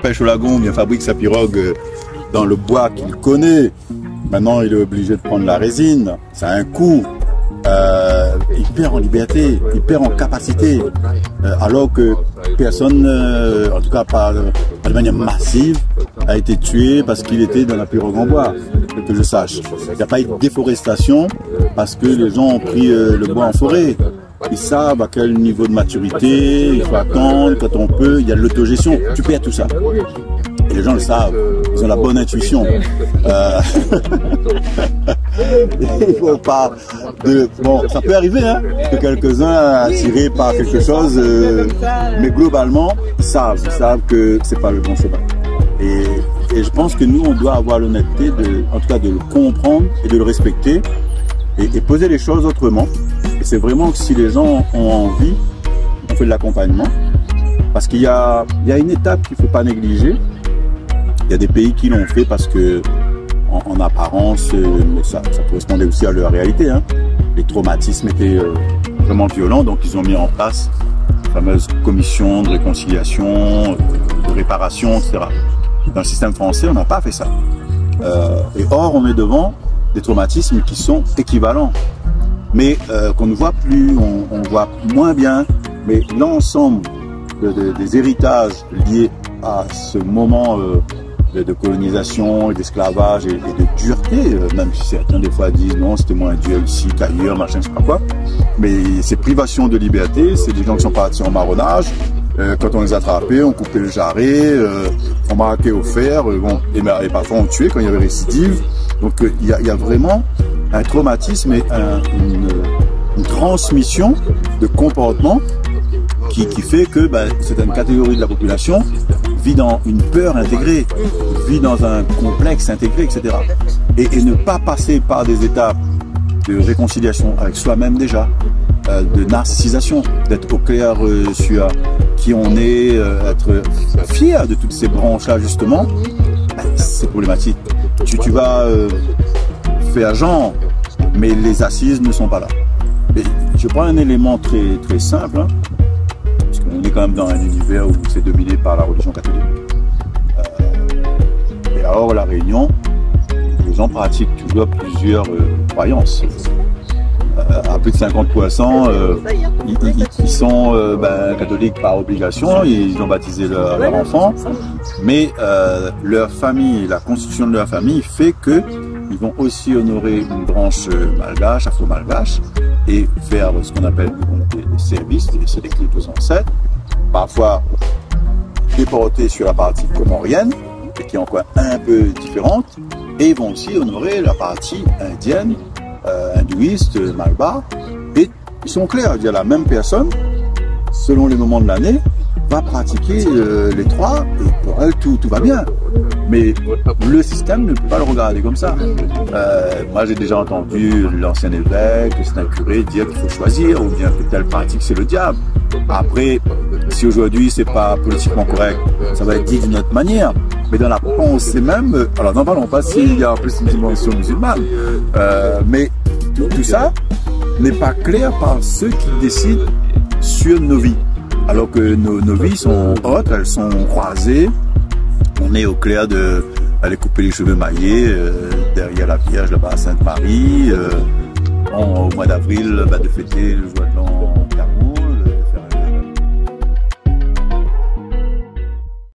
pêche au lagon, bien fabrique sa pirogue dans le bois qu'il connaît. Maintenant, il est obligé de prendre la résine. Ça a un coût. Il perd en liberté, il perd en capacité. Alors que personne, en tout cas pas de manière massive, a été tué parce qu'il était dans la pirogue en bois, que je sache. Il n'y a pas eu de déforestation parce que les gens ont pris le bois en forêt. Ils savent à quel niveau de maturité il faut attendre, quand on peut, il y a de l'autogestion. Tu perds tout ça. Et les gens le savent, ils ont la bonne intuition. Il faut pas de... Bon, ça peut arriver, hein, que quelques-uns attirés par quelque chose, mais globalement, ils savent que c'est pas le bon chemin. Et je pense que nous, on doit avoir l'honnêteté, en tout cas, de le comprendre et de le respecter et poser les choses autrement. Et c'est vraiment que si les gens ont envie, on fait de l'accompagnement. Parce qu'il y a une étape qu'il ne faut pas négliger. Il y a des pays qui l'ont fait parce que, en apparence, mais ça correspondait aussi à leur réalité, hein. Les traumatismes étaient vraiment violents, donc ils ont mis en place la fameuse commission de réconciliation, de réparation, etc. Dans le système français, on n'a pas fait ça. Et or, on est devant des traumatismes qui sont équivalents, mais qu'on ne voit plus, on voit moins bien, mais l'ensemble des héritages liés à ce moment de colonisation et d'esclavage et de dureté, même si certains des fois disent non, c'était moins dur ici qu'ailleurs, machin, je sais pas quoi, mais ces privations de liberté, c'est des gens qui sont partis en marronnage, quand on les attrapait, on coupait le jarret, on marquait au fer, bon, et parfois on tuait quand il y avait récidive. Donc il y a vraiment un traumatisme et une transmission de comportement qui fait que certaines catégories de la population vit dans une peur intégrée, vit dans un complexe intégré, etc. Et ne pas passer par des étapes de réconciliation avec soi-même déjà, de narcissisation, d'être au clair sur qui on est, être fier de toutes ces branches-là justement, c'est problématique. Tu vas faire genre, mais les assises ne sont pas là. Et je prends un élément très, très simple, hein, parce qu'on est quand même dans un univers où c'est dominé par la religion catholique. Et alors la Réunion, les gens pratiquent toujours plusieurs croyances. À plus de 50%, ils sont catholiques par obligation, ils ont baptisé leur enfant, mais leur famille, la construction de leur famille fait qu'ils vont aussi honorer une branche malgache, afro-malgache, et faire ce qu'on appelle des services, c'est des cultes aux ancêtres, parfois déportés sur la partie comorienne, et qui est encore un peu différente, et ils vont aussi honorer la partie indienne, hindouiste, malbar, et ils sont clairs, il y a la même personne, selon les moments de l'année, va pratiquer les trois, et pour elle tout va bien. Mais le système ne peut pas le regarder comme ça. Moi j'ai déjà entendu l'ancien évêque, un curé dire qu'il faut choisir, ou bien que telle pratique c'est le diable. Après, si aujourd'hui c'est pas politiquement correct, ça va être dit d'une autre manière. Mais dans la pensée même, alors n'en parlons pas s'il y a en plus une dimension musulmane, mais tout ça n'est pas clair par ceux qui décident sur nos vies. Alors que nos vies sont hautes, elles sont croisées. On est au clair d'aller couper les cheveux maillés derrière la Vierge là-bas à Sainte-Marie. Au mois d'avril, de fêter le jour